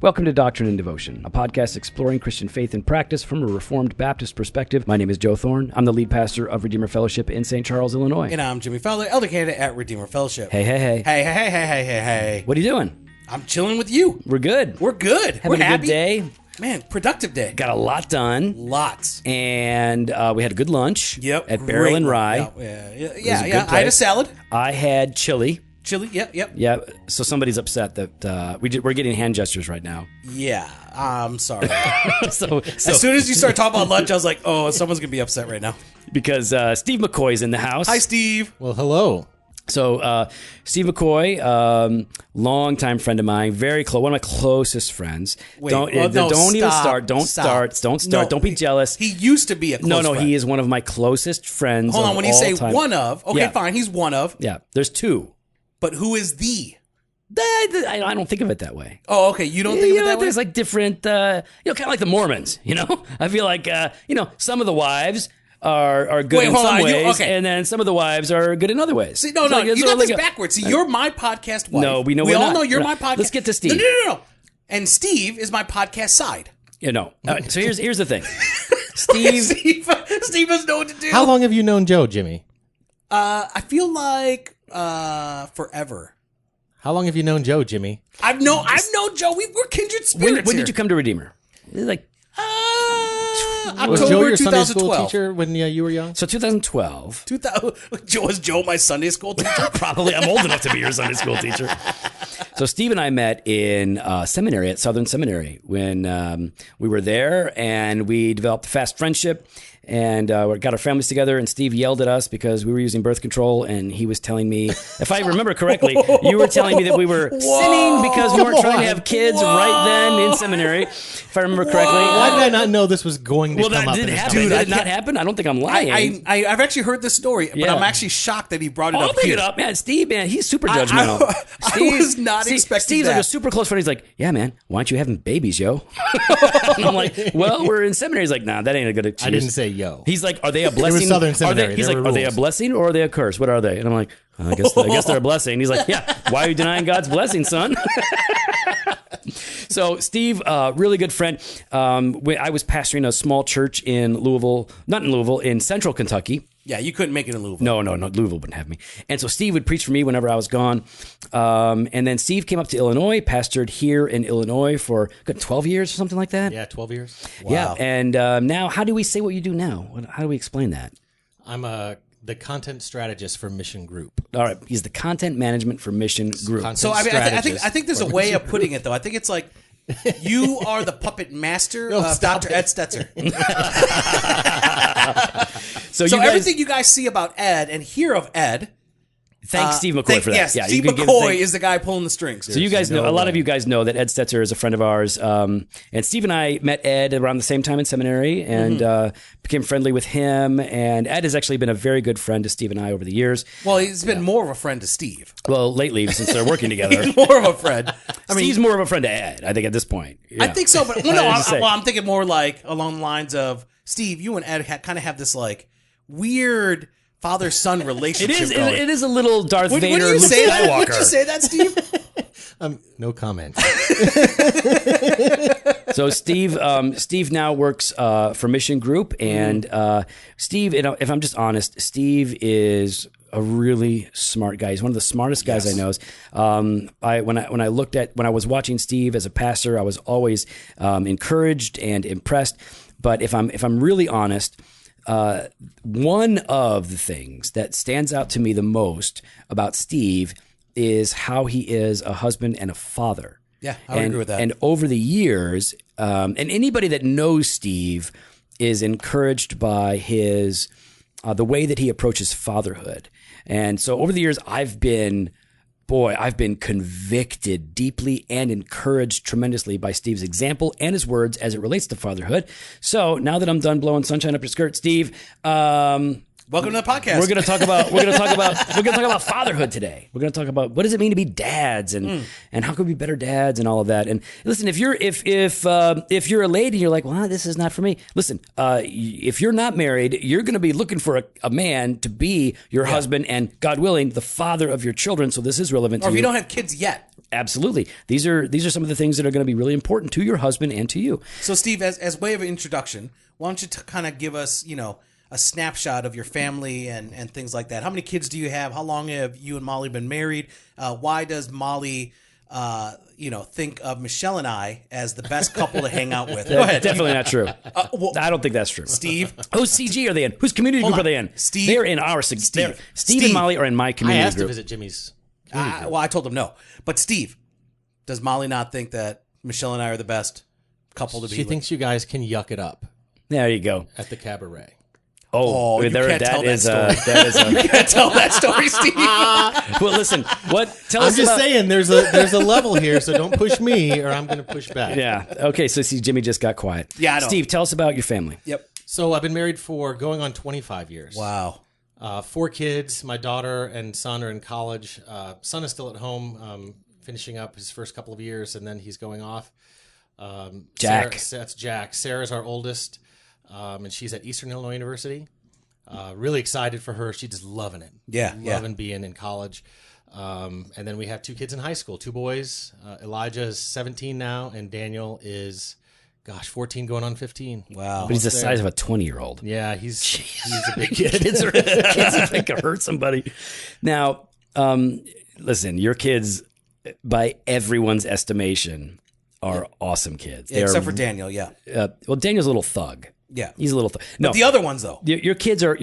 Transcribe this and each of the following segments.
Welcome to Doctrine and Devotion, a podcast exploring Christian faith and practice from a Reformed Baptist perspective. My name is Joe Thorne. I'm the lead pastor of Redeemer Fellowship in St. Charles, Illinois. And I'm Jimmy Fowler, elder candidate at Redeemer Fellowship. Hey. Hey. What are you doing? I'm chilling with you. We're good. We're good. Having We're a happy. good day. Man, productive day. Got a lot done. Lots. And we had a good lunch Yep. at Barrel and Rye. Yeah. I had a salad. I had chili. Chili. Yep. Yeah, so somebody's upset that we're getting hand gestures right now. Yeah, I'm sorry. so as soon as you start talking about lunch, I was like, oh, someone's going to be upset right now. Because Steve McCoy is in the house. Hi, Steve. Well, hello. So Steve McCoy, longtime friend of mine, very close, one of my closest friends. Don't even start. Don't start. No, don't be jealous. He used to be a close friend. He is one of my closest friends. Hold on, when you say time. one of, okay, Yeah. fine, he's one of. Yeah, there's two. But who is the? I don't think of it that way. Oh, okay. You don't think of it that way? There's like different, kind of like the Mormons, I feel like, some of the wives are good in some ways, and then some of the wives are good in other ways. See, no, you got this backwards. See, you're my podcast wife. No, we all not. know you're my podcast. Let's get to Steve. No. And Steve is my podcast side. So here's the thing. Steve doesn't know what to do. How long have you known Joe, Jimmy? I feel like forever. How long have you known Joe, Jimmy? I've known Joe. We're kindred spirits. When did you come to Redeemer? Like Was Joe October your Sunday 2012. school teacher when you were young? So 2012. Was Joe my Sunday school teacher? Probably. I'm old enough to be your Sunday school teacher. So Steve and I met in seminary at Southern Seminary when we were there, and we developed a fast friendship. And we got our families together, and Steve yelled at us because we were using birth control, and he was telling me, if I remember correctly, you were telling me that we were sinning because we weren't trying to have kids right then in seminary, if I remember correctly. Why did I not know this was going to come up? Well, that did happen. Did it not happen? I don't think I'm lying. I've actually heard this story, but I'm actually shocked that he brought it up. I'll bring it up, man. Steve, man, he's super judgmental. I was not expecting Steve's that. like a super close friend. He's like, yeah, man, why aren't you having babies, yo? And I'm like, well, we're in seminary. He's like, nah, that ain't a good excuse. I didn't say yo. He's like, are they a blessing? It was Southern Seminary. He's like, are they a blessing or are they a curse? What are they? And I'm like, I guess they're a blessing. He's like, yeah, why are you denying God's blessing, son? So Steve, really good friend. I was pastoring a small church in in central Kentucky. Yeah, you couldn't make it in Louisville. No, Louisville wouldn't have me. And so Steve would preach for me whenever I was gone. And then Steve came up to Illinois, pastored here in Illinois for 12 years or something like that. Yeah, 12 years. Wow. Yeah, and now, how do we say what you do now? How do we explain that? I'm the content strategist for Mission Group. All right, he's the content management for Mission Group. So I think there's a way of putting it though. I think it's like you are the puppet master of Dr. Ed Stetzer. So everything you guys see about Ed and hear of Ed. Thank Steve McCoy for that. Yes, yeah, Steve McCoy is the guy pulling the strings. So you guys know, a lot of you guys know that Ed Stetzer is a friend of ours. And Steve and I met Ed around the same time in seminary and became friendly with him. And Ed has actually been a very good friend to Steve and I over the years. Well, he's been more of a friend to Steve. Well, lately, since they're working together. He's more of a friend. Steve's more of a friend to Ed, I think, at this point. Yeah. I think so, but I'm thinking more like along the lines of, Steve, you and Ed kind of have this like weird father-son relationship. It is a little Darth Vader, Luke Skywalker. Would you say that, Steve? No comment. So Steve now works for Mission Group, and Steve, if I'm just honest, Steve is a really smart guy. He's one of the smartest guys I know. When I was watching Steve as a pastor, I was always encouraged and impressed. But if I'm really honest, one of the things that stands out to me the most about Steve is how he is a husband and a father. Yeah, I would agree with that. And over the years, and anybody that knows Steve is encouraged by his the way that he approaches fatherhood. And so over the years, I've been convicted deeply and encouraged tremendously by Steve's example and his words as it relates to fatherhood. So now that I'm done blowing sunshine up your skirt, Steve, welcome to the podcast. We're going to talk about fatherhood today. We're going to talk about what does it mean to be dads and how can we be better dads and all of that. And listen, if you're a lady, you're like, well, this is not for me. Listen, if you're not married, you're going to be looking for a man to be your husband and, God willing, the father of your children. So this is relevant to you. Or if you don't have kids yet. Absolutely. These are some of the things that are going to be really important to your husband and to you. So, Steve, as way of an introduction, why don't you kind of give us, a snapshot of your family and things like that? How many kids do you have? How long have you and Molly been married? Why does Molly, think of Michelle and I as the best couple to hang out with? Go ahead. Definitely not true. I don't think that's true. Steve? Whose CG are they in? Whose community group are they in? Steve? They're in our Steve and Molly are in my I community asked group. to visit Jimmy's. Well, I told him no. But Steve, does Molly not think that Michelle and I are the best couple to be She with? thinks you guys can yuck it up There you go. at the cabaret. Oh, you can't tell that story. That is You can't tell that story, Steve. well, listen. Tell I'm us just about, saying there's a level here, so don't push me or I'm going to push back. Yeah. Okay. So see, Jimmy just got quiet. Yeah, I know. Steve, tell us about your family. Yep. So I've been married for going on 25 years. Wow. 4 kids. My daughter and son are in college. Son is still at home, finishing up his first couple of years, and then he's going off. Jack. That's Jack. Sarah's our oldest, and she's at Eastern Illinois University. Really excited for her. She's just loving it. Yeah, Loving being in college. And then we have 2 kids in high school, 2 boys. Elijah is 17 now, and Daniel is, 14 going on 15. Wow. But he's the size of a 20-year-old. Yeah, he's a big kid. Kids that could hurt somebody. Now, listen, your kids, by everyone's estimation, are awesome kids. Yeah, except for Daniel, yeah. Well, Daniel's a little thug. Yeah. He's a little thug. No, But the other ones, though. your kids are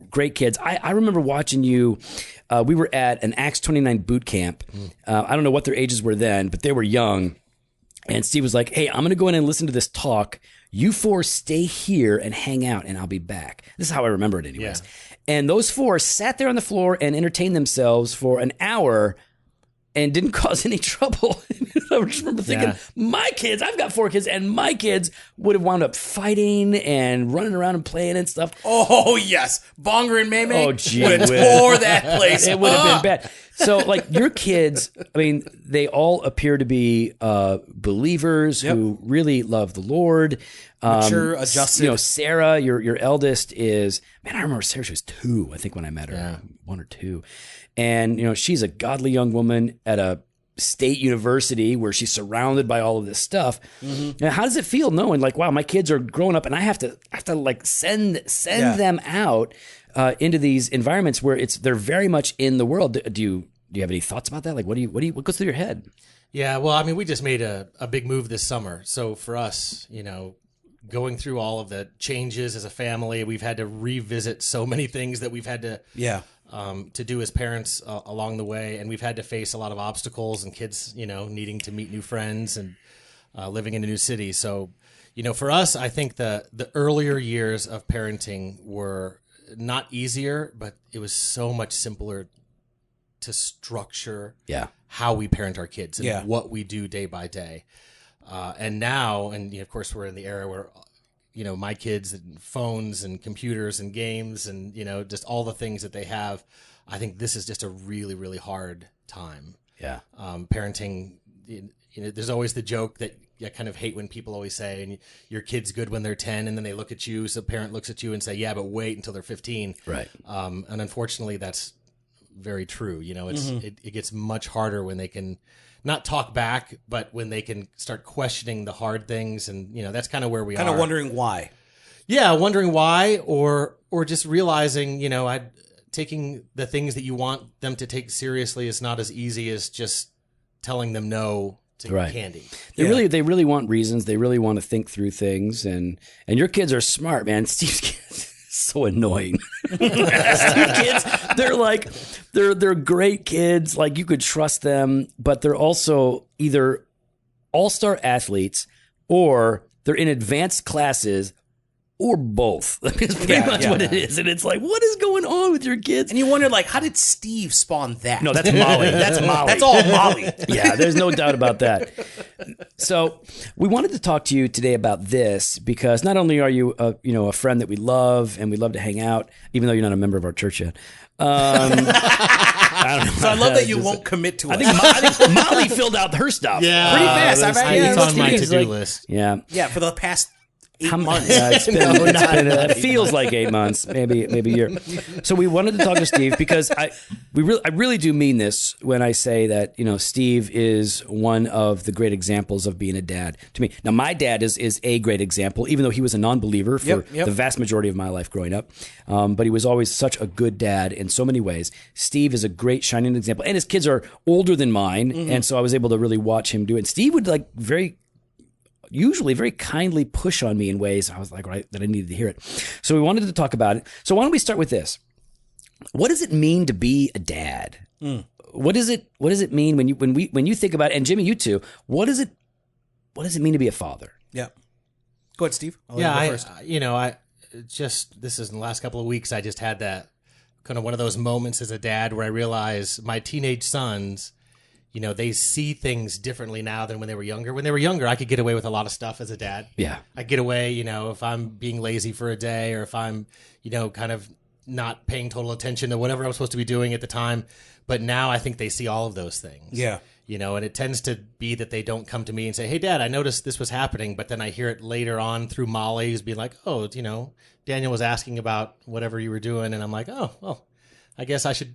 great kids. I remember watching you. We were at an Acts 29 boot camp. I don't know what their ages were then, but they were young. And Steve was like, "Hey, I'm going to go in and listen to this talk. You 4 stay here and hang out, and I'll be back." This is how I remember it, anyways. Yeah. And those 4 sat there on the floor and entertained themselves for an hour and didn't cause any trouble. I just remember thinking, my kids, I've got 4 kids, and my kids would have wound up fighting and running around and playing and stuff. Oh, yes. Bonger and Meme gee would have whiz. tore that place It would have up. been bad. So, like, your kids, I mean, they all appear to be believers who really love the Lord. Mature, adjusted. Sarah, your eldest is, man, I remember Sarah, she was 2, I think, when I met her, 1 or 2. And, she's a godly young woman at a state university where she's surrounded by all of this stuff. Now, how does it feel knowing, like, wow, my kids are growing up and I have to like send them out into these environments where they're very much in the world. Do you have any thoughts about that? Like, what goes through your head? Yeah, well, I mean, we just made a big move this summer. So for us, going through all of the changes as a family, we've had to revisit so many things that we've had to to do as parents along the way, and we've had to face a lot of obstacles and kids, needing to meet new friends and living in a new city. So, for us, I think the earlier years of parenting were not easier, but it was so much simpler to structure how we parent our kids and what we do day by day. And now, and of course, we're in the era where my kids and phones and computers and games and, just all the things that they have. I think this is just a really, really hard time. Yeah. Parenting, there's always the joke that I kind of hate when people always say, and your kid's good when they're 10, and then they look at you, so the parent looks at you and say, yeah, but wait until they're 15. Right. And unfortunately, that's very true. It gets much harder when they can not talk back, but when they can start questioning the hard things, and that's kind of where we are. Kind of wondering why. Yeah, wondering why, or just realizing, taking the things that you want them to take seriously is not as easy as just telling them no to candy. They really want reasons. They really want to think through things, and your kids are smart, man. Steve's kids. So annoying. Kids, they're great kids. Like, you could trust them, but they're also either all-star athletes or they're in advanced classes or both. I mean, it's pretty much what it is. And it's like, what is going on with your kids? And you wonder, like, how did Steve spawn that? No, that's Molly. That's Molly. That's all Molly. Yeah, there's no doubt about that. So we wanted to talk to you today about this because not only are you a friend that we love and we love to hang out, even though you're not a member of our church yet. I don't know. So I love that you won't commit to it. I think Molly filled out her stuff. Yeah. Pretty fast. It's on my to-do list. Yeah. Yeah, for the past 8 months. It feels like 8 months, maybe a year. So we wanted to talk to Steve because I really do mean this when I say that, Steve is one of the great examples of being a dad to me. Now, my dad is a great example, even though he was a non-believer for the vast majority of my life growing up. But he was always such a good dad in so many ways. Steve is a great shining example, and his kids are older than mine, and so I was able to really watch him do it. And Steve would usually very kindly push on me in ways I was like, right, that I needed to hear it. So we wanted to talk about it. So why don't we start with this? What does it mean to be a dad? What does it mean when you think about it? And Jimmy, you too. What does it mean to be a father? Yeah. Go ahead, Steve. This is in the last couple of weeks. I just had that kind of one of those moments as a dad where I realize my teenage sons, they see things differently now than when they were younger. When they were younger, I could get away with a lot of stuff as a dad. Yeah. I get away, if I'm being lazy for a day or if I'm, kind of not paying total attention to whatever I'm supposed to be doing at the time. But now I think they see all of those things. Yeah. And it tends to be that they don't come to me and say, hey, Dad, I noticed this was happening. But then I hear it later on through Molly who's being like, oh, Daniel was asking about whatever you were doing. And I'm like, oh, well, I guess I should,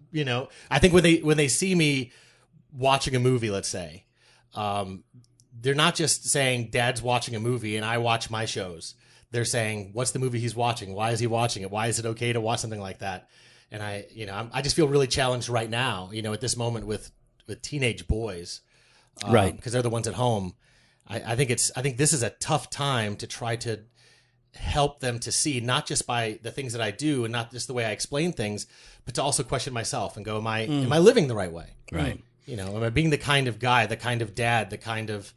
I think when they see me watching a movie, let's say, they're not just saying Dad's watching a movie and I watch my shows. They're saying, what's the movie he's watching? Why is he watching it? Why is it okay to watch something like that? And I just feel really challenged right now, at this moment with teenage boys, right? Because they're the ones at home. I think this is a tough time to try to help them to see, not just by the things that I do and not just the way I explain things, but to also question myself and go, am I living the right way? Right. Am I being the kind of guy, the kind of dad, the kind of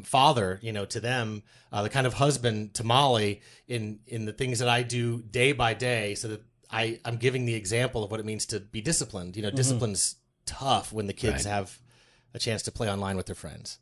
father, to them, the kind of husband to Molly in the things that I do day by day, so that I'm giving the example of what it means to be disciplined. Discipline's tough when the kids have a chance to play online with their friends.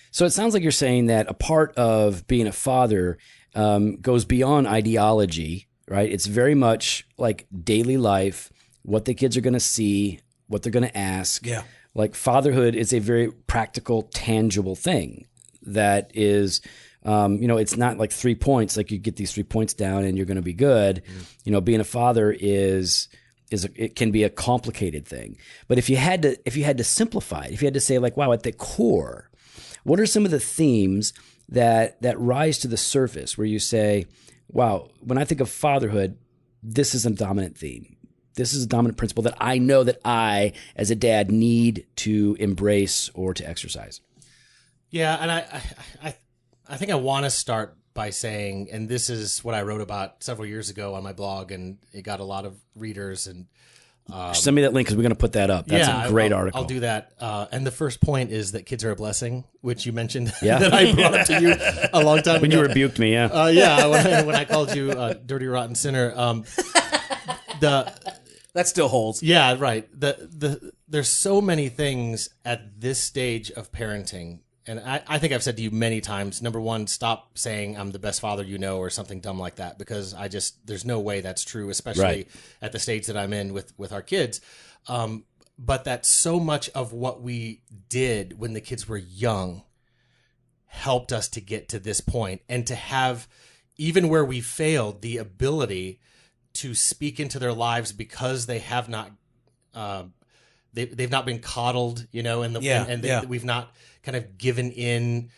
So it sounds like you're saying that a part of being a father goes beyond ideology, right? It's very much like daily life, what the kids are going to see, what they're going to ask. Yeah. Like fatherhood is a very practical, tangible thing that is, it's not like 3 points, like you get these 3 points down and you're going to be good. Being a father it can be a complicated thing. But if you had to simplify it, if you had to say like, wow, at the core, what are some of the themes that rise to the surface where you say, wow, when I think of fatherhood, this is a dominant theme. This is a dominant principle that I know that I, as a dad, need to embrace or to exercise. Yeah, and I think I want to start by saying, and this is what I wrote about several years ago on my blog, and it got a lot of readers. And send me that link because we're going to put that up. That's a great article. I'll do that. And the first point is that kids are a blessing, which you mentioned that I brought up to you a long time ago. When you rebuked me, yeah. When I called you a dirty, rotten sinner. That still holds. Yeah, right. There's so many things at this stage of parenting. And I think I've said to you many times, number one, stop saying I'm the best father or something dumb like that, because there's no way that's true, especially at the stage that I'm in with our kids. But that so much of what we did when the kids were young helped us to get to this point, and to have, even where we failed, the ability to speak into their lives because they have not, they've not been coddled, we've not kind of given in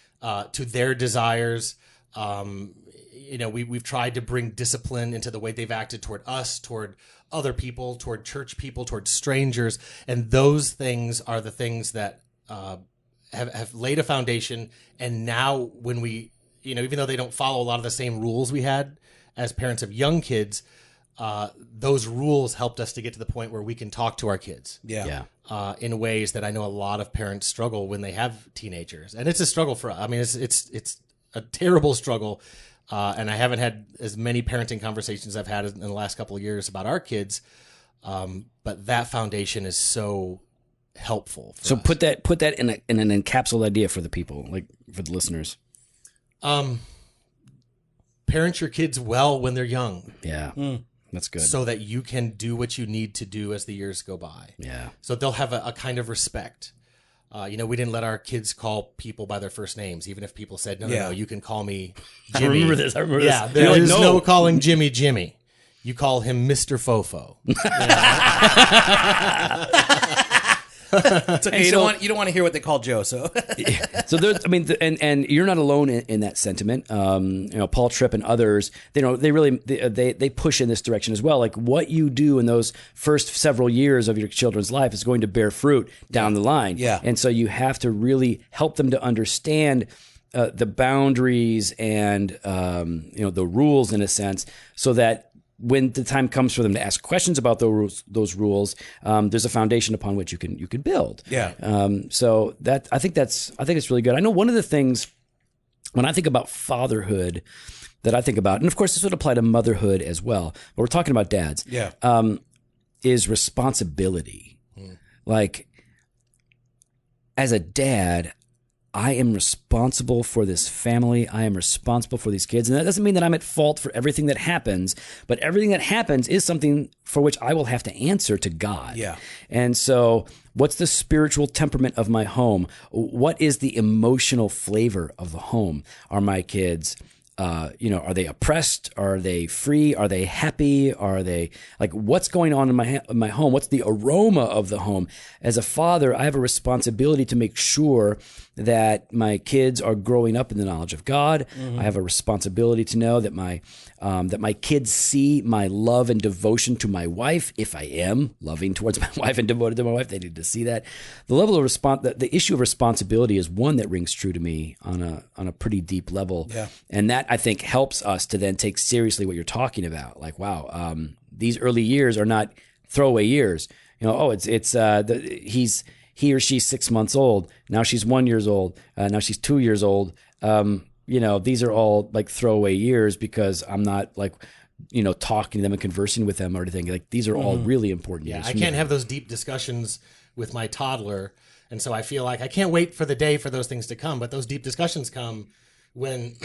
to their desires. We've tried to bring discipline into the way they've acted toward us, toward other people, toward church people, toward strangers, and those things are the things that have laid a foundation. And now, when we, even though they don't follow a lot of the same rules we had as parents of young kids, those rules helped us to get to the point where we can talk to our kids. In ways that I know a lot of parents struggle when they have teenagers, and it's a struggle for us. I mean, it's a terrible struggle, and I haven't had as many parenting conversations I've had in the last couple of years about our kids, but that foundation is so helpful. So us. Put that in an encapsulated idea for the people, like for the listeners. Parent your kids well when they're young. Yeah. That's good. So that you can do what you need to do as the years go by. Yeah. So they'll have a kind of respect. We didn't let our kids call people by their first names, even if people said, no, you can call me Jimmy. I remember this. Yeah, there is no calling Jimmy Jimmy. You call him Mr. Fofo. It's okay. You don't want to hear what they call Joe. So, so there's, and you're not alone in that sentiment. Paul Tripp and others, they really push in this direction as well. Like what you do in those first several years of your children's life is going to bear fruit down the line. Yeah. And so you have to really help them to understand the boundaries and the rules in a sense, so that when the time comes for them to ask questions about those rules, there's a foundation upon which you can build. Yeah. So that I think it's really good. I know one of the things when I think about fatherhood that I think about, and of course this would apply to motherhood as well, but we're talking about dads. Yeah. Is responsibility. Like as a dad, I am responsible for this family. I am responsible for these kids. And that doesn't mean that I'm at fault for everything that happens, but everything that happens is something for which I will have to answer to God. Yeah. And so what's the spiritual temperament of my home? What is the emotional flavor of the home? Are my kids, are they oppressed? Are they free? Are they happy? Are they what's going on in my home? What's the aroma of the home? As a father, I have a responsibility to make sure that my kids are growing up in the knowledge of God. Mm-hmm. I have a responsibility to know that my kids see my love and devotion to my wife. If I am loving towards my wife and devoted to my wife, they need to see that. The level of the issue of responsibility is one that rings true to me on a pretty deep level. Yeah. And that I think helps us to then take seriously what you're talking about. Like, wow, these early years are not throwaway years. He or she's 6 months old. Now she's 1 year old. Now she's 2 years old. These are all like throwaway years because I'm not talking to them and conversing with them or anything. Like these are all really important years. I can't have those deep discussions with my toddler. And so I feel like I can't wait for the day for those things to come. But those deep discussions come when,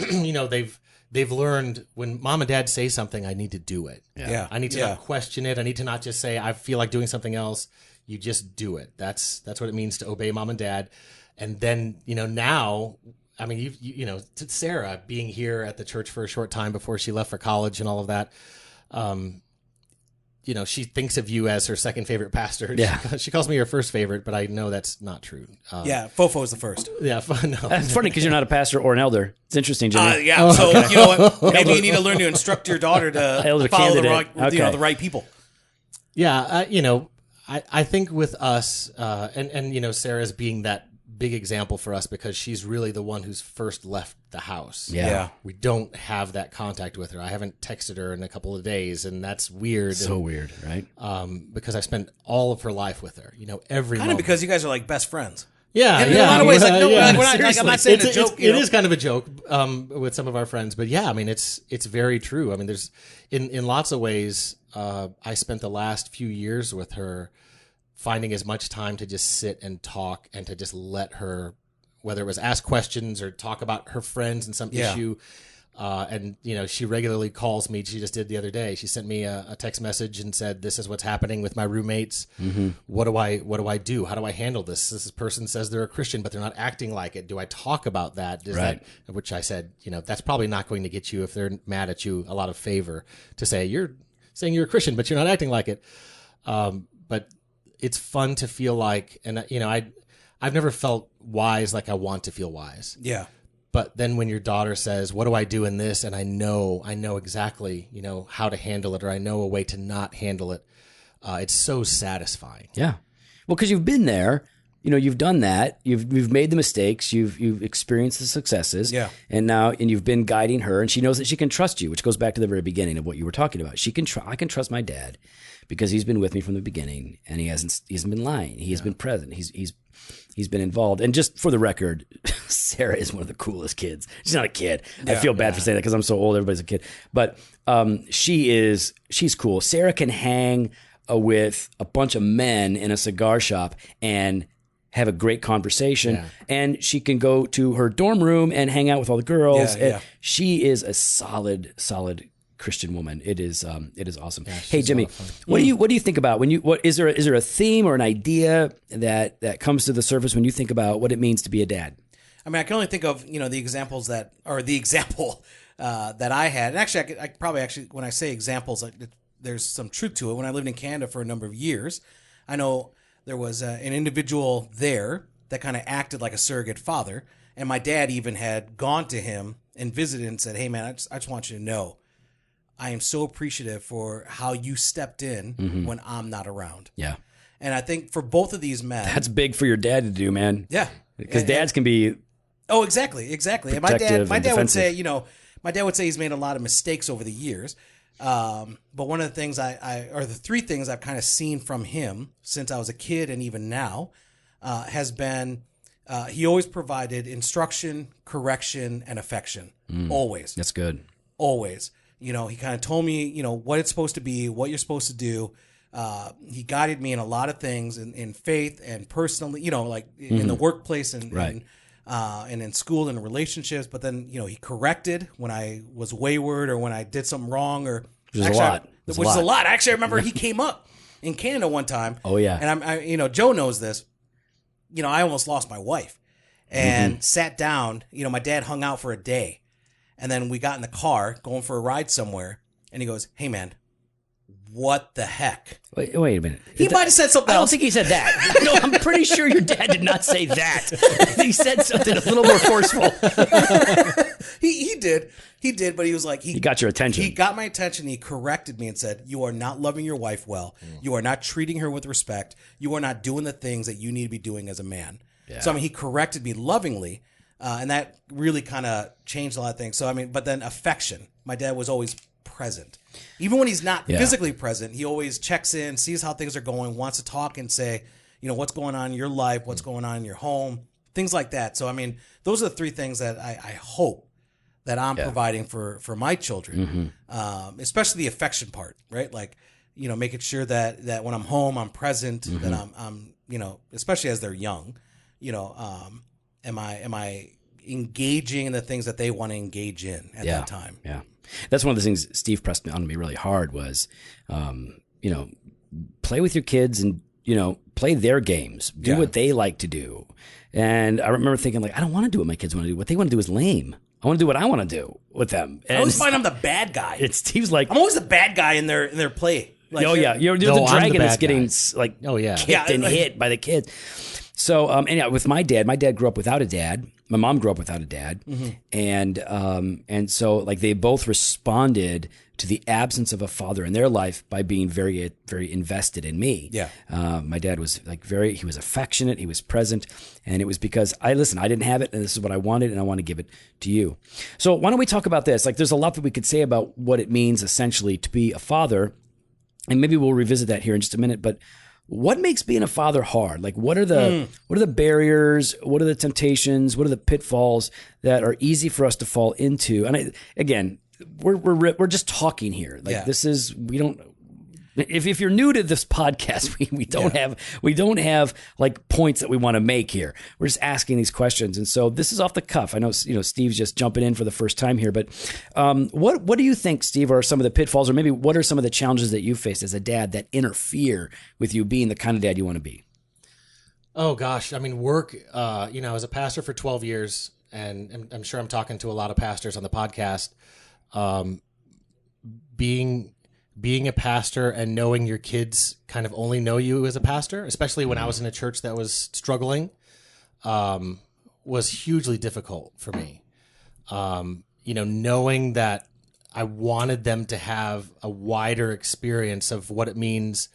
they've learned when mom and dad say something, I need to do it. Yeah. I need to not question it. I need to not just say, I feel like doing something else. You just do it. That's what it means to obey mom and dad. And then, now, to Sarah being here at the church for a short time before she left for college and all of that, she thinks of you as her second favorite pastor. Yeah. She calls me her first favorite, but I know that's not true. Fofo is the first. Yeah. No. It's funny because you're not a pastor or an elder. It's interesting, Jimmy. So you know what? Maybe you need to learn to instruct your daughter to follow the right people. Yeah. I think with us, and Sarah's being that big example for us because she's really the one who's first left the house. Yeah. We don't have that contact with her. I haven't texted her in a couple of days, and that's weird. So weird, right? Because I spent all of her life with her. Every kind of because you guys are like best friends. Yeah, in a lot of ways. Like, no, we're not, I'm not saying a joke. It is kind of a joke with some of our friends, but yeah, it's very true. There's in lots of ways. I spent the last few years with her, finding as much time to just sit and talk and to just let her, whether it was ask questions or talk about her friends and some issue. And she regularly calls me. She just did the other day. She sent me a text message and said, "This is what's happening with my roommates. Mm-hmm. What do I do? How do I handle this? This person says they're a Christian, but they're not acting like it. Do I talk about that?" Which I said, that's probably not going to get you, if they're mad at you, a lot of favor to say you're saying you're a Christian, but you're not acting like it. But it's fun to feel like, and I've never felt wise like I want to feel wise. Yeah. But then when your daughter says, "What do I do in this?" and I know exactly, how to handle it, or I know a way to not handle it, it's so satisfying. Yeah. Well, because you've been there, you've done that, you've made the mistakes, you've experienced the successes, and you've been guiding her, and she knows that she can trust you, which goes back to the very beginning of what you were talking about. I can trust my dad because he's been with me from the beginning, and he hasn't been lying. He has been present. He's been involved. And just for the record, Sarah is one of the coolest kids. She's not a kid. I feel bad for saying that because I'm so old. Everybody's a kid. But she's cool. Sarah can hang with a bunch of men in a cigar shop and have a great conversation. Yeah. And she can go to her dorm room and hang out with all the girls. She is a solid Christian woman. It is awesome. Yeah, Hey, Jimmy, what do you think about when is there a theme or an idea that comes to the surface when you think about what it means to be a dad? I mean, I can only think of, the examples that I had. And actually, I probably when I say examples, there's some truth to it. When I lived in Canada for a number of years, I know there was an individual there that kind of acted like a surrogate father. And my dad even had gone to him and visited and said, hey, man, I just want you to know, I am so appreciative for how you stepped in when I'm not around. Yeah. And I think for both of these men. That's big for your dad to do, man. Yeah. Because dads can be. Oh, exactly. And my dad would say, my dad would say he's made a lot of mistakes over the years. But one of the things or the three things I've kind of seen from him since I was a kid and even now, has been, he always provided instruction, correction, and affection. Always. That's good. Always. He kind of told me, what it's supposed to be, what you're supposed to do. He guided me in a lot of things in faith and personally, in the workplace and, right. And in school and relationships. But then, he corrected when I was wayward or when I did something wrong or which is a lot. Actually, I remember he came up in Canada one time. Oh yeah. And Joe knows this. I almost lost my wife and sat down. My dad hung out for a day and then we got in the car going for a ride somewhere and he goes, hey man, what the heck? Wait a minute. He might have said something else. I don't think he said that. No, I'm pretty sure your dad did not say that. He said something a little more forceful. He did, but he was like... He got your attention. He got my attention. He corrected me and said, you are not loving your wife well. You are not treating her with respect. You are not doing the things that you need to be doing as a man. Yeah. So, he corrected me lovingly, and that really kind of changed a lot of things. So, but then affection. My dad was always present. Even when he's not physically present, he always checks in, sees how things are going, wants to talk and say, what's going on in your life, what's going on in your home, things like that. So, those are the three things that I hope that I'm providing for my children, especially the affection part, right? Like, making sure that when I'm home, I'm present, that I'm especially as they're young, am I engaging in the things that they want to engage in at that time? Yeah. That's one of the things Steve pressed on me really hard was, play with your kids and, play their games, do what they like to do. And I remember thinking I don't want to do what my kids want to do. What they want to do is lame. I want to do what I want to do with them. And I always find I'm the bad guy. Steve's like, I'm always the bad guy in their play. You're the dragon that's getting kicked and hit by the kids. So, anyhow, with my dad grew up without a dad. My mom grew up without a dad. And so they both responded to the absence of a father in their life by being very, very invested in me. Yeah. My dad was he was affectionate. He was present. And it was because I didn't have it and this is what I wanted and I want to give it to you. So why don't we talk about this? There's a lot that we could say about what it means essentially to be a father. And maybe we'll revisit that here in just a minute, but what makes being a father hard? What are the barriers? What are the temptations? What are the pitfalls that are easy for us to fall into? And we're just talking here. This is we don't. If you're new to this podcast, we don't have points that we want to make here. We're just asking these questions, and so this is off the cuff. I know Steve's just jumping in for the first time here, but what do you think, Steve, are some of the pitfalls, or maybe what are some of the challenges that you faced as a dad that interfere with you being the kind of dad you want to be? Oh gosh, work. I was a pastor for 12 years, and I'm sure I'm talking to a lot of pastors on the podcast. Being a pastor and knowing your kids kind of only know you as a pastor, especially when I was in a church that was struggling, was hugely difficult for me. Knowing that I wanted them to have a wider experience of what it means,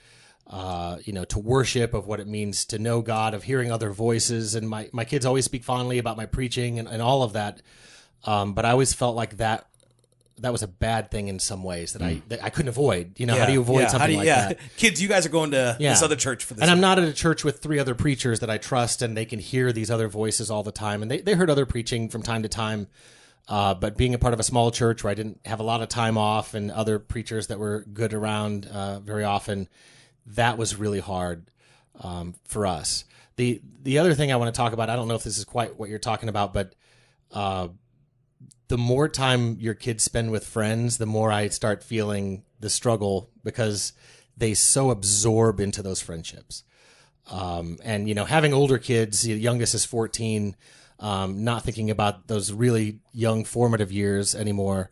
to worship, of what it means to know God, of hearing other voices. And my kids always speak fondly about my preaching and all of that. But I always felt like that was a bad thing in some ways that I couldn't avoid. How do you avoid something like that? Kids, you guys are going to this other church for this. And I'm not at a church with 3 other preachers that I trust, and they can hear these other voices all the time. And they heard other preaching from time to time. But being a part of a small church where I didn't have a lot of time off and other preachers that were good around very often, that was really hard for us. The other thing I want to talk about, I don't know if this is quite what you're talking about, but the more time your kids spend with friends, the more I start feeling the struggle because they so absorb into those friendships. And, having older kids, the youngest is 14, not thinking about those really young formative years anymore.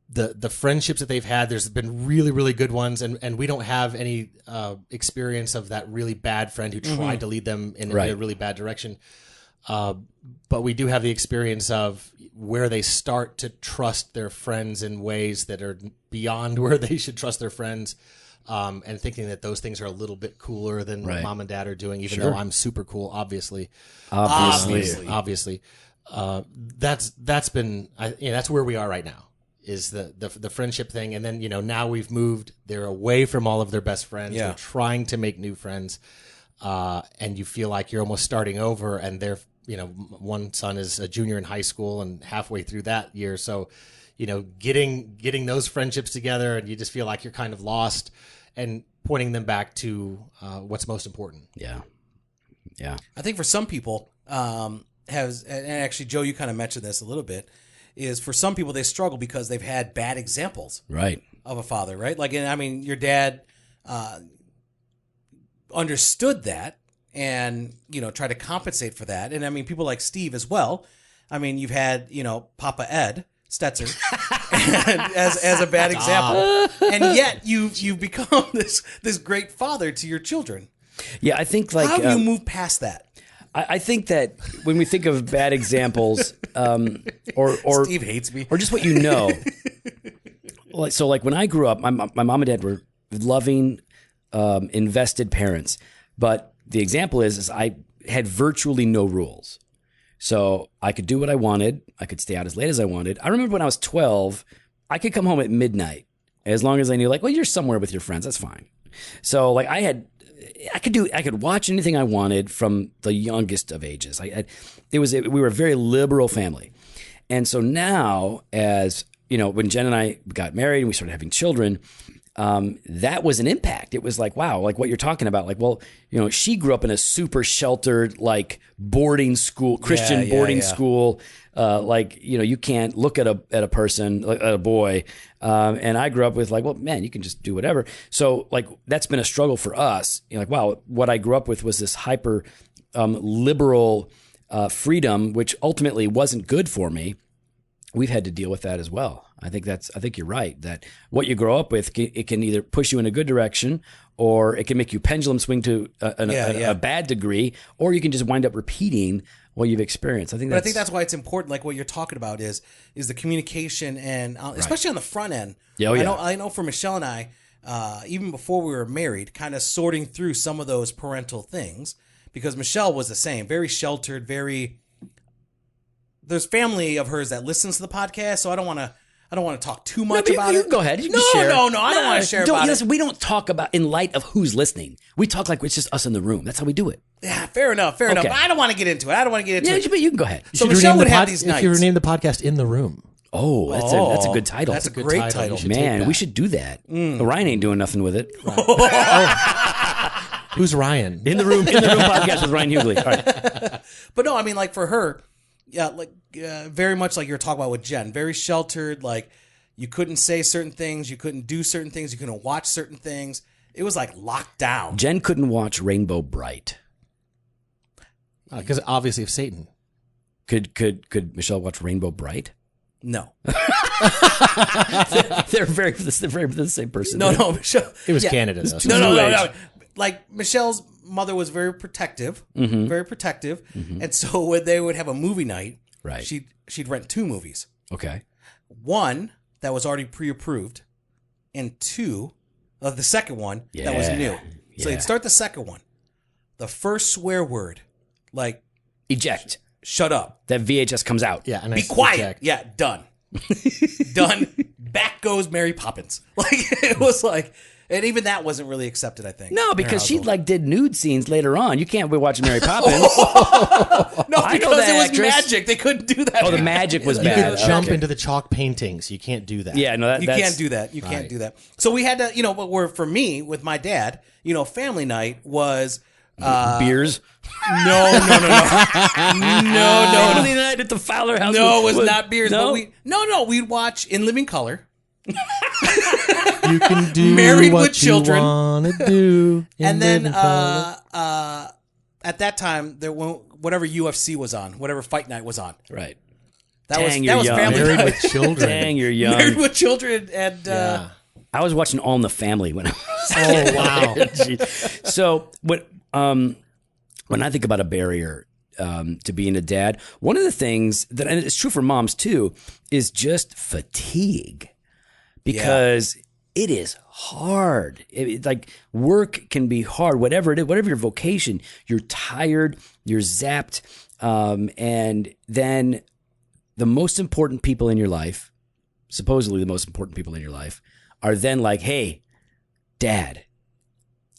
The friendships that they've had, there's been really, really good ones. And we don't have any experience of that really bad friend who tried to lead them in a really bad direction. But we do have the experience of where they start to trust their friends in ways that are beyond where they should trust their friends, and thinking that those things are a little bit cooler than what mom and dad are doing, even though I'm super cool, obviously. Obviously. That's been, that's where we are right now, is the friendship thing. And then, now we've moved, they're away from all of their best friends. They're trying to make new friends. And you feel like you're almost starting over, and they're, one son is a junior in high school and halfway through that year. So, getting those friendships together, and you just feel like you're kind of lost, and pointing them back to what's most important. Yeah. I think for some people, and actually, Joe, you kind of mentioned this a little bit, is for some people they struggle because they've had bad examples, of a father, right? Like, your dad understood that and try to compensate for that. And people like Steve as well. You've had Papa Ed Stetzer as a bad example, and yet you've become this great father to your children. Yeah, I think how do you move past that? I think that when we think of bad examples, or Steve hates me, or just what so like when I grew up, my mom and dad were loving, invested parents, but the example is I had virtually no rules. So I could do what I wanted. I could stay out as late as I wanted. I remember when I was 12, I could come home at midnight as long as I knew, you're somewhere with your friends. That's fine. So I could watch anything I wanted from the youngest of ages. We were a very liberal family. And so now, as when Jen and I got married and we started having children, that was an impact. It was wow, what you're talking about. She grew up in a super sheltered, boarding school, Christian boarding school. You can't look at a person, at a boy. And I grew up with man, you can just do whatever. So that's been a struggle for us. Wow, what I grew up with was this hyper, liberal, freedom, which ultimately wasn't good for me. We've had to deal with that as well. I think you're right, that what you grow up with, it can either push you in a good direction, or it can make you pendulum swing to a bad degree, or you can just wind up repeating what you've experienced. I think that's why it's important. What you're talking about is the communication, and especially on the front end. Yeah, I know for Michelle and I, even before we were married, kind of sorting through some of those parental things, because Michelle was the same, very sheltered, very. There's family of hers that listens to the podcast, so I don't want to talk too much about it. Go ahead. You can share. I don't want to share about it. We don't talk about in light of who's listening. We talk like it's just us in the room. That's how we do it. Yeah, fair enough. But I don't want to get into it. Yeah, but you can go ahead. So Michelle would have these nights. If you rename the podcast In the Room. Oh, that's a good title. That's a great title. Man, we should do that. Ryan ain't doing nothing with it. Who's Ryan? In the Room podcast with Ryan Hughley. All right. But no, for her, very much like you were talking about with Jen, very sheltered. You couldn't say certain things, you couldn't do certain things, you couldn't watch certain things. It was locked down. Jen couldn't watch Rainbow Bright because obviously of Satan. Could Michelle watch Rainbow Bright? No. they're very the same person. No, Michelle. It was Canada. Though, no. Michelle's mother was very protective, and so when they would have a movie night, she'd rent 2 movies. Okay. One that was already pre-approved, and 2 of the second one that was new. So you'd start the second one. The first swear word, eject. Shut up. That VHS comes out. Yeah. Be quiet. Eject. Yeah. Done. Done. Back goes Mary Poppins. It was and even that wasn't really accepted, I think. No, because she did nude scenes later on. You can't be watching Mary Poppins. No, because it was magic. They couldn't do that. Oh, the magic was bad. You could jump into the chalk paintings. You can't do that. Yeah, no, you can't do that. You can't do that. So we had to, but for me, with my dad, family night was Beers. No. Family night at the Fowler house. No, it was not beers. No? But we'd watch In Living Color. You can do Married what with Children. you wanna do. And then Living Color. at that time, whatever UFC was on, whatever fight night was on. Right. That Dang, was you're young. Family Married Night. with Children. Dang, you're young. Married with Children, and Yeah. I was watching All in the Family when I was. Oh wow. Jeez. So when I think about a barrier to being a dad, one of the things that, and it's true for moms too, is just fatigue, because it is hard. Like work can be hard, whatever it is, whatever your vocation, you're tired, you're zapped, and then the most important people in your life, supposedly the most important people in your life, are then like, hey, dad.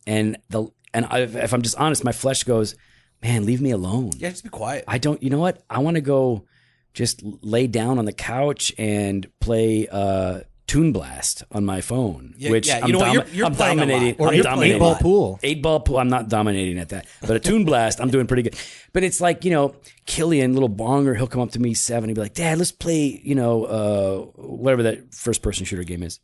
If I'm just honest, my flesh goes, man, leave me alone. yeah, just be quiet. You know what? I want to go just lay down on the couch and play Toon Blast on my phone, which you know what? You're I'm playing a lot. dominating. Or I'm you're dominating. 8-ball pool. 8-ball pool. I'm not dominating at that, but a Toon Blast, I'm doing pretty good. But it's like, Killian, little bonger, he'll come up to me 7 and be like, Dad, let's play, whatever that first person shooter game is.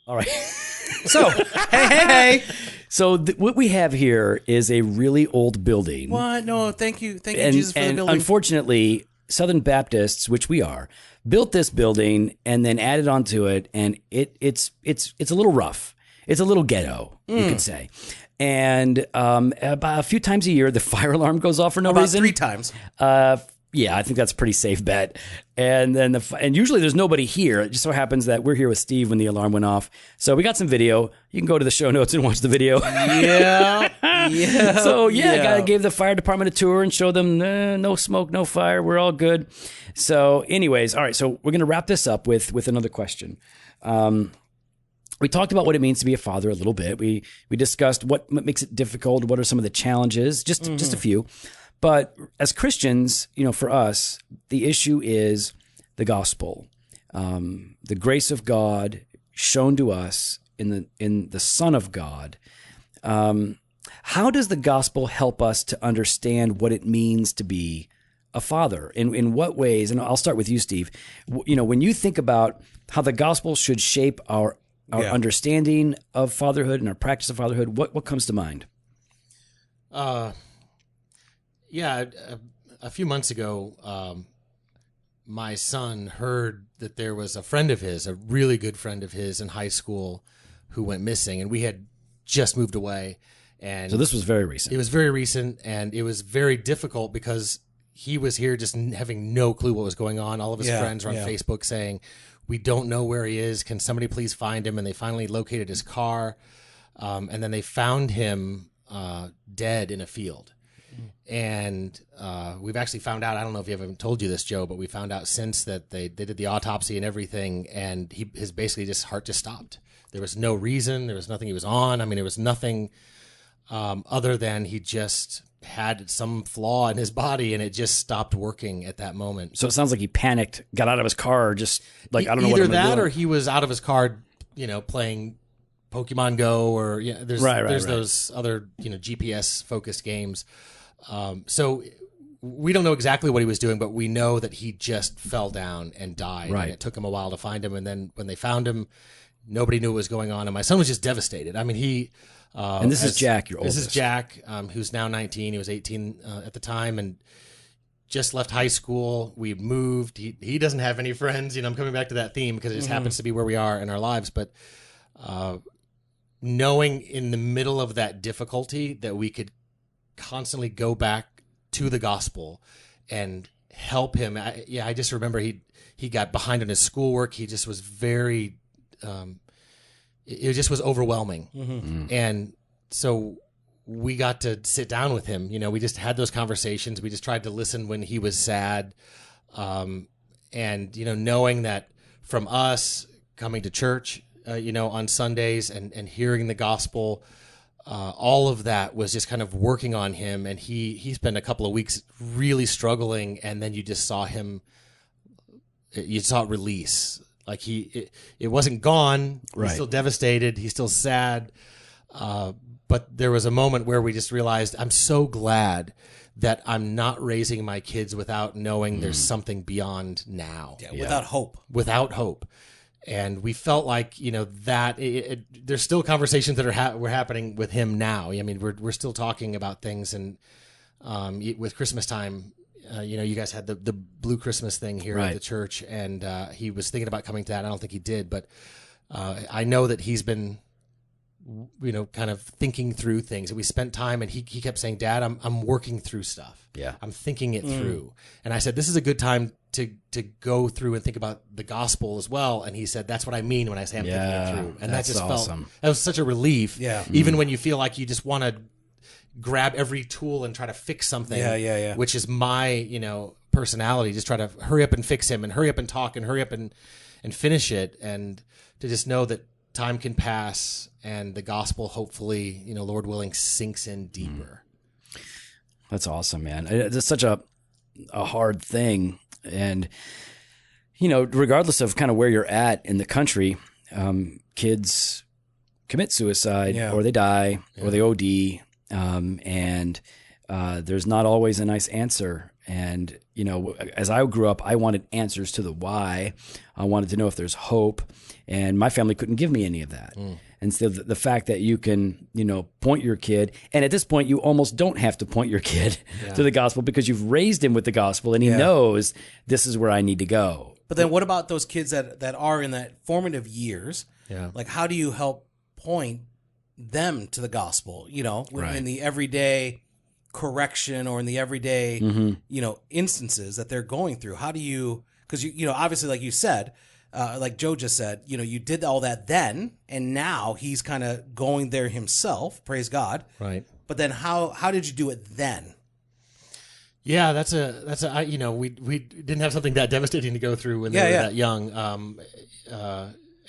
All right. So, hey. So what we have here is a really old building. What? No, thank you, And, Jesus, for the and building. unfortunately, Southern Baptists, which we are, built this building and then added onto it, and it's a little rough. It's a little ghetto, you could say. And about a few times a year, the fire alarm goes off for no About reason. 3 times. Yeah, I think that's a pretty safe bet. And then and usually there's nobody here. It just so happens that we're here with Steve when the alarm went off. So we got some video. You can go to the show notes and watch the video. Yeah. So I gave the fire department a tour and showed them no smoke, no fire. We're all good. So anyways, all right. So we're going to wrap this up with another question. We talked about what it means to be a father a little bit. We discussed what makes it difficult. What are some of the challenges? Just a few. But as Christians, for us, the issue is the gospel, the grace of God shown to us in the Son of God. How does the gospel help us to understand what it means to be a father? In what ways? And I'll start with you, Steve. When you think about how the gospel should shape our understanding of fatherhood and our practice of fatherhood, what comes to mind? A few months ago, my son heard that there was a friend of his, a really good friend of his in high school, who went missing, and we had just moved away. And So this was very recent. it was very recent, and it was very difficult because he was here just having no clue what was going on. All of his friends were on Facebook saying, we don't know where he is. Can somebody please find him? And they finally located his car, and then they found him dead in a field. And we've actually found out, I don't know if he ever told you this, Joe, but we found out since that they did the autopsy and everything, and his heart just stopped. There was no reason. There was nothing he was on. I mean, there was nothing other than he just had some flaw in his body, and it just stopped working at that moment. So it sounds like he panicked, got out of his car, just like, I don't know what Either I'm gonna that do. or he was out of his car, playing Pokemon Go, or there's those other GPS focused games. So we don't know exactly what he was doing, but we know that he just fell down and died. Right. And it took him a while to find him, and then when they found him, nobody knew what was going on, and my son was just devastated. I mean, he. And this is Jack, your oldest. This is Jack, who's now 19. He was 18 at the time, and just left high school. We moved. He doesn't have any friends. I'm coming back to that theme because it just happens to be where we are in our lives. But knowing in the middle of that difficulty that we could constantly go back to the gospel and help him. I just remember he got behind on his schoolwork. He just was very. It just was overwhelming. Mm-hmm. And so we got to sit down with him. We just had those conversations. We just tried to listen when he was sad. And, knowing that from us coming to church, on Sundays and hearing the gospel, all of that was just kind of working on him. And he spent a couple of weeks really struggling. And then you just saw him, you saw it release. Like it wasn't gone. Right. He's still devastated. He's still sad. But there was a moment where we just realized, I'm so glad that I'm not raising my kids without knowing there's something beyond now. Yeah, without hope. Without hope. And we felt like, that there's still conversations that were happening with him now. I mean, we're still talking about things, and with Christmas time, you guys had the Blue Christmas thing here at the church, and he was thinking about coming to that. I don't think he did, but I know that he's been, kind of thinking through things. And we spent time, and he kept saying, Dad, I'm working through stuff. Yeah. I'm thinking it through. And I said, this is a good time to go through and think about the gospel as well. And he said, that's what I mean when I say I'm thinking it through. And that just awesome. that was such a relief. Yeah. Even when you feel like you just want to grab every tool and try to fix something. Yeah. Which is my, personality. Just try to hurry up and fix him, and hurry up and talk, and hurry up and finish it. And to just know that time can pass, and the gospel, hopefully, Lord willing, sinks in deeper. That's awesome, man. It's such a hard thing. And, regardless of kind of where you're at in the country, kids commit suicide or they die or they OD. And there's not always a nice answer. And, as I grew up, I wanted answers to the why. I wanted to know if there's hope. And my family couldn't give me any of that. And so the fact that you can, point your kid, and at this point, you almost don't have to point your kid to the gospel, because you've raised him with the gospel, and he knows this is where I need to go. But then what about those kids that are in that formative years? Yeah. Like, how do you help point them to the gospel, in the everyday correction, or in the everyday, instances that they're going through? How do you, because, obviously, like you said, like Joe just said, you did all that then, and now he's kind of going there himself. Praise God. Right. But then how did you do it then? Yeah, we didn't have something that devastating to go through when they were that young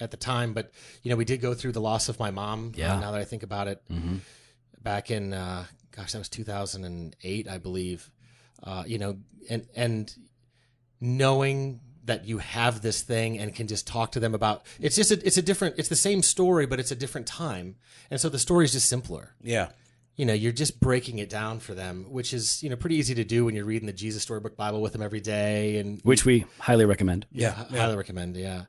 at the time, but we did go through the loss of my mom. Now that I think about it, back in that was 2008, I believe. And knowing that you have this thing and can just talk to them about it's the same story, but it's a different time, and so the story is just simpler. Yeah. You're just breaking it down for them, which is, pretty easy to do when you're reading the Jesus Storybook Bible with them every day. And which we highly recommend. Highly recommend. Yeah.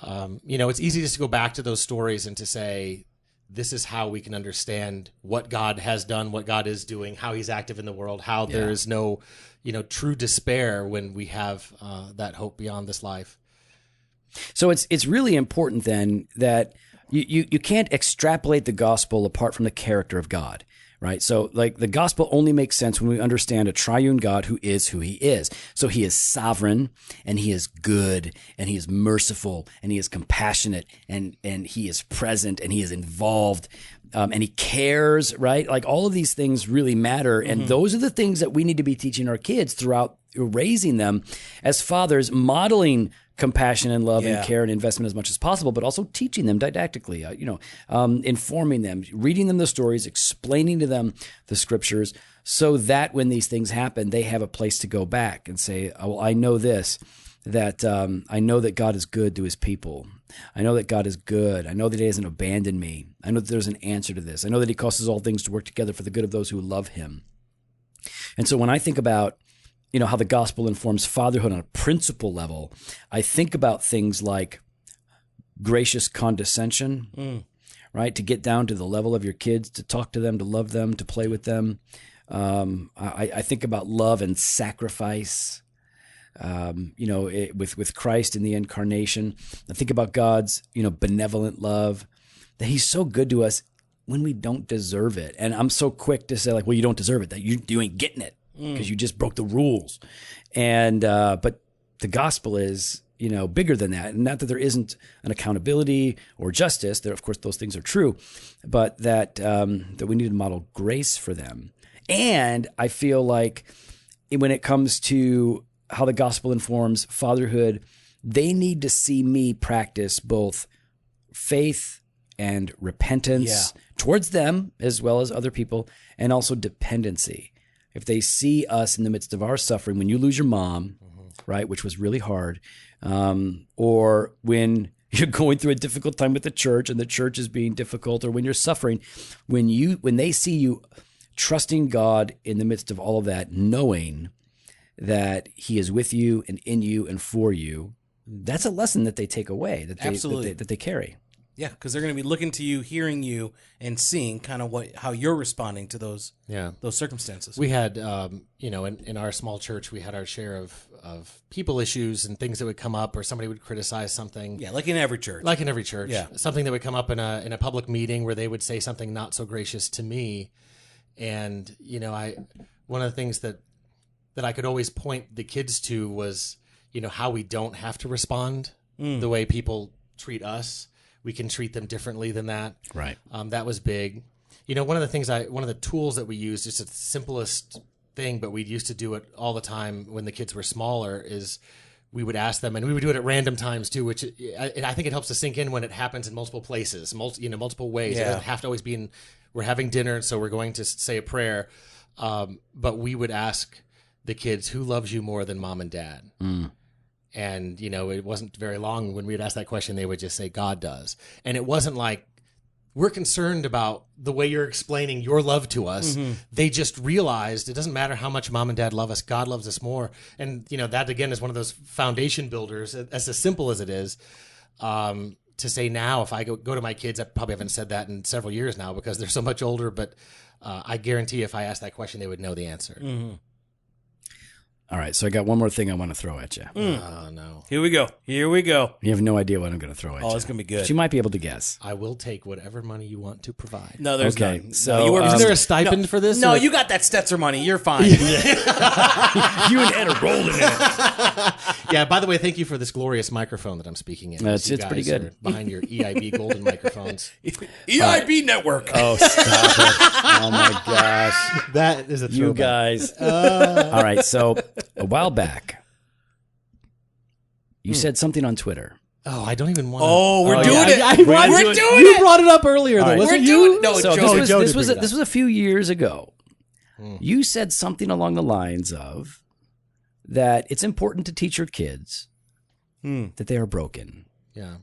It's easy just to go back to those stories and to say, this is how we can understand what God has done, what God is doing, how he's active in the world, how there is no, true despair when we have that hope beyond this life. So it's really important then that you can't extrapolate the gospel apart from the character of God. Right. So like the gospel only makes sense when we understand a triune God who is who he is. So he is sovereign, and he is good, and he is merciful, and he is compassionate, and he is present, and he is involved, and he cares, right? Like all of these things really matter. And those are the things that we need to be teaching our kids throughout raising them as fathers, modeling compassion and love and care and investment as much as possible, but also teaching them didactically, informing them, reading them the stories, explaining to them the scriptures, so that when these things happen, they have a place to go back and say, oh, well, I know this, that I know that God is good to his people. I know that God is good. I know that he hasn't abandoned me. I know that there's an answer to this. I know that he causes all things to work together for the good of those who love him. And so when I think about how the gospel informs fatherhood on a principle level, I think about things like gracious condescension, right? To get down to the level of your kids, to talk to them, to love them, to play with them. I think about love and sacrifice, with Christ in the incarnation. I think about God's, benevolent love, that he's so good to us when we don't deserve it. And I'm so quick to say, like, well, you don't deserve it, that you ain't getting it, because you just broke the rules. And but the gospel is, bigger than that. And not that there isn't an accountability or justice. There, of course, those things are true, but that we need to model grace for them. And I feel like when it comes to how the gospel informs fatherhood, they need to see me practice both faith and repentance towards them as well as other people, and also dependency. If they see us in the midst of our suffering, when you lose your mom, right, which was really hard, or when you're going through a difficult time with the church and the church is being difficult, or when you're suffering, when they see you trusting God in the midst of all of that, knowing that he is with you and in you and for you, that's a lesson that they take away, that they carry. Yeah, because they're going to be looking to you, hearing you, and seeing kind of how you're responding to those circumstances. We had, in our small church, we had our share of people issues and things that would come up, or somebody would criticize something. Yeah, like in every church. Yeah, something that would come up in a public meeting where they would say something not so gracious to me, and one of the things that I could always point the kids to was how we don't have to respond the way people treat us. We can treat them differently than that. Right. That was big. One of the tools that we used, just the simplest thing, but we used to do it all the time when the kids were smaller, is we would ask them, and we would do it at random times too, which I think it helps to sink in when it happens in multiple places, multiple ways. Yeah. It doesn't have to always be we're having dinner, so we're going to say a prayer. But we would ask the kids, who loves you more than mom and dad? And, it wasn't very long when we would ask that question, they would just say, God does. And it wasn't like, we're concerned about the way you're explaining your love to us. Mm-hmm. They just realized it doesn't matter how much mom and dad love us, God loves us more. And, that again is one of those foundation builders, as simple as it is, to say now, if I go to my kids, I probably haven't said that in several years now because they're so much older, but I guarantee if I asked that question, they would know the answer. Mm-hmm. All right, so I got one more thing I want to throw at you. Oh, no. Here we go. You have no idea what I'm going to throw at you. Oh, it's going to be good. But you might be able to guess. I will take whatever money you want to provide. No, there's none. So, is there a stipend for this? No, you got that Stetzer money. You're fine. You and Ed are rolling in it. Yeah, by the way, thank you for this glorious microphone that I'm speaking in. It's pretty good. Behind your EIB golden microphones. EIB network. Oh, stop it. Oh, my gosh. That is a throwback. You guys. All right, so a while back, you said something on Twitter. Oh, I don't even want to. Oh, we're doing it. We're doing it. You brought it up earlier, though. Right. Wasn't you? No, so Joe. this was a few years ago. You said something along the lines of that it's important to teach your kids that they are broken. Yeah.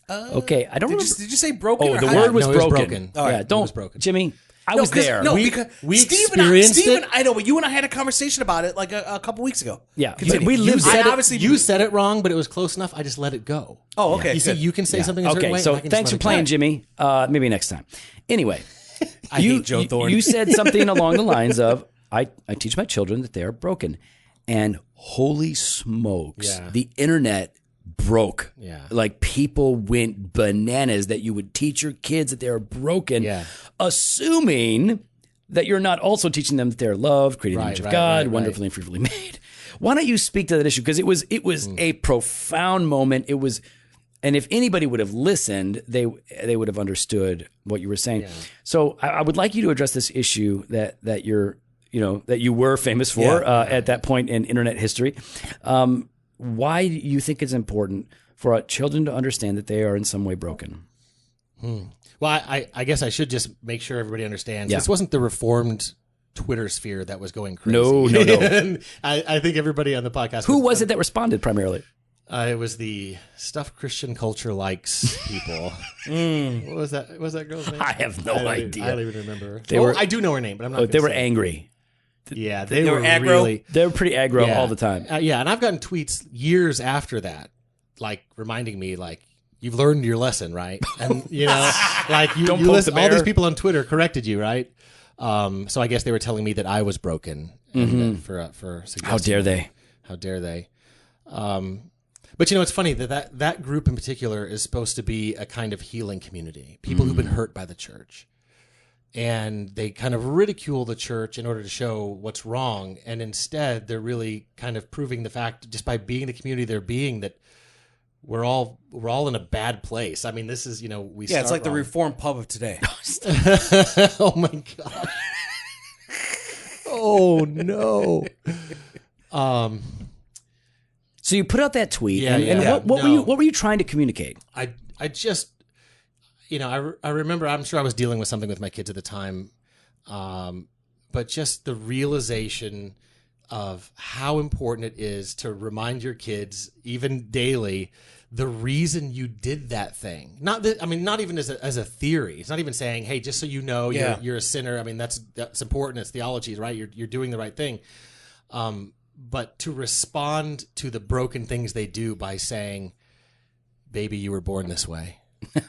Okay, I don't remember. Did you say broken? Oh, the word was broken. broken. All right, Yeah, don't, it was broken. Jimmy. I was there. No, we experienced it. I know, but you and I had a conversation about it like a couple weeks ago. Yeah, we lived. You said it wrong, but it was close enough. I just let it go. Oh, okay. You see, you can say something a certain way. So and I can thanks just for let it playing, go. Jimmy. Maybe next time. Anyway, I hate Joe Thorne. You said something along the lines of, I teach my children that they are broken. And holy smokes, the internet broke. Yeah. Like people went bananas that you would teach your kids that they are broken, assuming that you're not also teaching them that they're loved, created in the image of God, wonderfully and fearfully made. Why don't you speak to that issue? Because it was a profound moment. It was, and if anybody would have listened, they would have understood what you were saying. Yeah. So I would like you to address this issue that you were famous for at that point in internet history. Why do you think it's important for our children to understand that they are in some way broken? Well, I guess I should just make sure everybody understands. Yeah. This wasn't the Reformed Twitter sphere that was going crazy. No. And I think everybody on the podcast. Who was it that responded primarily? It was the stuff Christian culture likes people. What was that? What was that girl's name? I have no idea. I don't even remember. I do know her name, but I'm not. They were angry. Yeah, they were aggro. really. They were pretty aggro all the time. And I've gotten tweets years after that, like reminding me, like, you've learned your lesson, right? And like you listen, all these people on Twitter corrected you, right? So I guess they were telling me that I was broken. And, for suggesting. How dare they? How dare they? But it's funny that group in particular is supposed to be a kind of healing community. People who've been hurt by the church. And they kind of ridicule the church in order to show what's wrong. And instead, they're really kind of proving the fact, just by being the community they're being, that we're all in a bad place. I mean, this is, it's like the Reformed pub of today. Oh my God. Oh no. So you put out that tweet, and what were you trying to communicate? I just, I remember, I'm sure I was dealing with something with my kids at the time, but just the realization of how important it is to remind your kids, even daily, the reason you did that thing. Not that, I mean, not even as a theory. It's not even saying, hey, just so you know, you're a sinner. I mean, that's important. It's theology, right? You're doing the right thing. But to respond to the broken things they do by saying, baby, you were born this way. Do you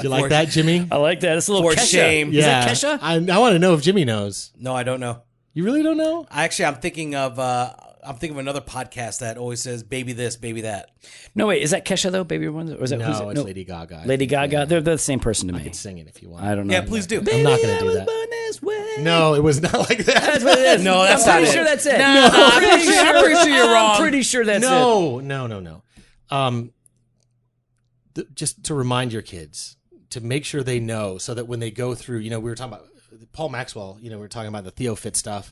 like that, Jimmy? I like that. It's a little For Kesha. shame. Is that Kesha? I want to know if Jimmy knows. No, I don't know. You really don't know? Actually, I'm thinking of another podcast that always says "baby this, baby that." No, wait. Is that Kesha though? Baby one? Or is that No, it's Lady Gaga. Lady Gaga. Yeah. They're the same person to me. I can sing it if you want. I don't know. Yeah, please do. I'm not going to do that. No, it was not like that. That's what it is. No, that's I'm not pretty it. sure that's it. No, I'm pretty sure you're wrong. I'm pretty sure that's it. No. Just to remind your kids, to make sure they know, so that when they go through, we were talking about Paul Maxwell, we were talking about the Theofit stuff,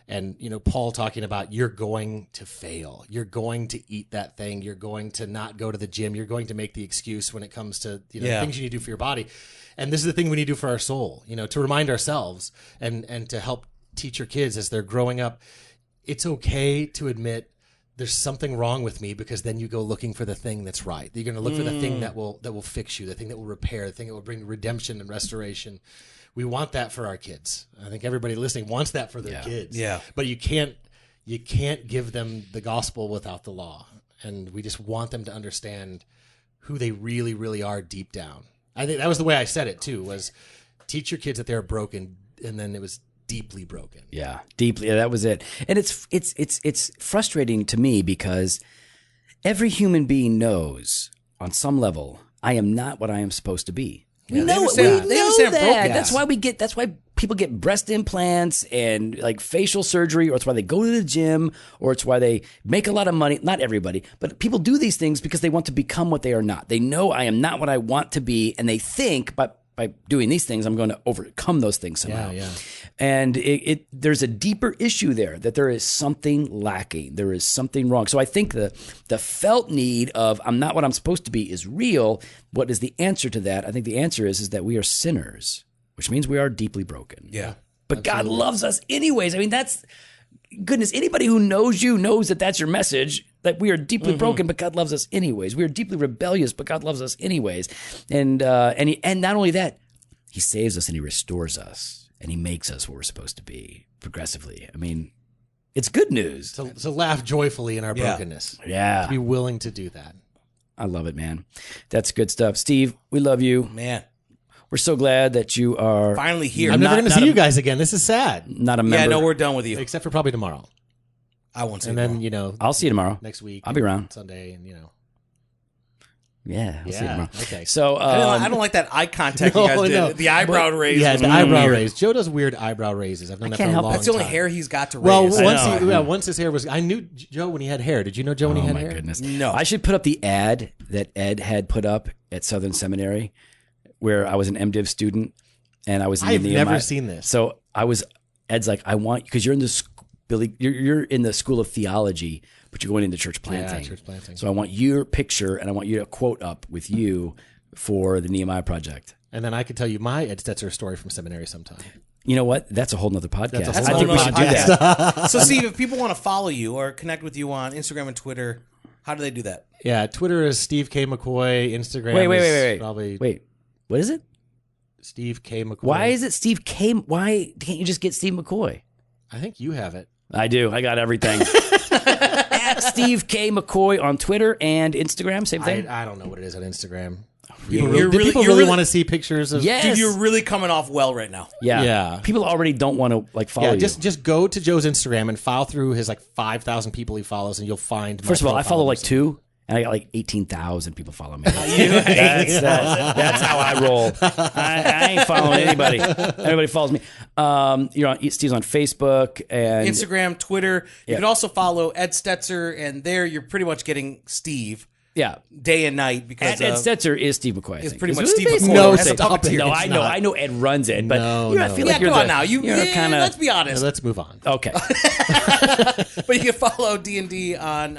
and, Paul talking about you're going to fail. You're going to eat that thing. You're going to not go to the gym. You're going to make the excuse when it comes to things you need to do for your body. And this is the thing we need to do for our soul, to remind ourselves and to help teach your kids as they're growing up. It's okay to admit there's something wrong with me, because then you go looking for the thing that's right. You're going to look for the thing that will fix you, the thing that will repair, the thing that will bring redemption and restoration. We want that for our kids. I think everybody listening wants that for their kids. Yeah. But you can't give them the gospel without the law. And we just want them to understand who they really, really are deep down. I think that was the way I said it too, was teach your kids that they're broken, and then it was deeply broken. Yeah, deeply. Yeah, that was it. And it's frustrating to me, because every human being knows on some level I am not what I am supposed to be. Yeah, We know understand that. brokenness. That's why people get breast implants and like facial surgery, or it's why they go to the gym, or it's why they make a lot of money. Not everybody, but people do these things because they want to become what they are not. They know I am not what I want to be, and they think by doing these things, I'm going to overcome those things somehow. Yeah. And there's a deeper issue there, that there is something lacking. There is something wrong. So I think the felt need of I'm not what I'm supposed to be is real. What is the answer to that? I think the answer is that we are sinners, which means we are deeply broken. Yeah. But God loves us anyways. I mean, that's goodness. Anybody who knows you knows that that's your message, that we are deeply broken, but God loves us anyways. We are deeply rebellious, but God loves us anyways. And not only that, He saves us and He restores us and He makes us what we're supposed to be progressively. I mean, it's good news. To laugh joyfully in our brokenness. Yeah. To be willing to do that. I love it, man. That's good stuff. Steve, we love you. Man, we're so glad that you are finally here. I'm never going to see you guys again. This is sad. not a member. Yeah, no, we're done with you. Except for probably tomorrow. I won't say And then, I'll see you tomorrow. next week. I'll be around. Sunday, and Yeah, I'll see you tomorrow. Okay. So I don't like that eye contact you guys did. No. The eyebrow raise. Yeah, was the eyebrow weird. raise. Joe does weird eyebrow raises. I've known that for can't a help long it. That's the only time. hair he's got to raise. Well, once his hair was, I knew Joe when he had hair. Did you know Joe when he Oh had my hair? goodness. No. I should put up the ad that Ed had put up at Southern Seminary, where I was an MDiv student and I was in I've the never seen this. So Ed's like, I want, because you're in the you're in the school of theology, but you're going into church planting. Yeah, church planting. So I want your picture and I want you to quote up with you for the Nehemiah Project. And then I could tell you my Ed Stetzer story from seminary sometime. You know what? That's a whole nother podcast. That's a I whole think we nother should do that. So, Steve, if people want to follow you or connect with you on Instagram and Twitter, how do they do that? Yeah, Twitter is Steve K. McCoy. Instagram Wait. is probably Wait, what is it? Steve K. McCoy. Why is it Steve K? Why can't you just get Steve McCoy? I think you have it. I do. I got everything. At Steve K. McCoy on Twitter and Instagram. Same thing. I don't know what it is on Instagram. You're People really- really want to see pictures of. Yes. Dude, you're really coming off well right now. Yeah. Yeah. People already don't want to follow Yeah, you. just go to Joe's Instagram and file through his 5,000 people he follows, and you'll find. First of all, I follow 2, and I got 18,000 people follow me. That's how I roll. I ain't following anybody. Everybody follows me. Steve's on Facebook and Instagram, Twitter. You can also follow Ed Stetzer, and there you're pretty much getting Steve yeah. day and night because Ed Stetzer is Steve McCoy. I It's think. pretty much It's Steve basically McCoy. what No, I'm That's saying. stop it. No, It's I know. not. I know Ed runs it, but No, I feel no. like yeah, you're come on now. you're kind of Let's be honest. Let's move on. okay. But you can follow D&D on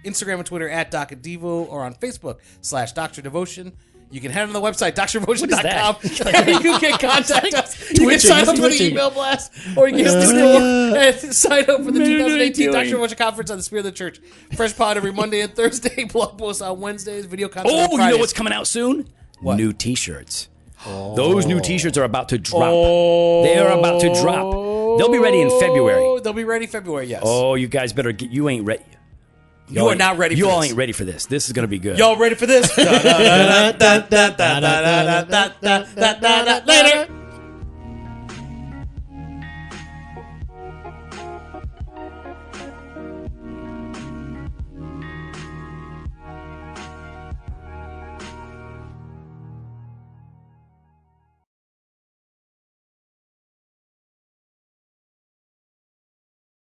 Instagram and Twitter at Doc and Devo, or on Facebook /Dr. Devotion. you can head on the website, drvotion.com. that? You can contact us. You can sign up for the email blast, or you can just and sign up for the 2018 Dr. Votion Conference on the Spirit of the Church. Fresh pod every Monday and Thursday, blog posts on Wednesdays, video content on Oh, Fridays. you know what's coming out soon? What? New T-shirts. Those new T-shirts are about to drop. They are about to drop. They'll be ready in February. They'll be ready February, yes. Oh, you guys better get. You ain't ready. You are not ready for this. You all this. ain't ready for this. This is going to be good. Y'all ready for this? Later.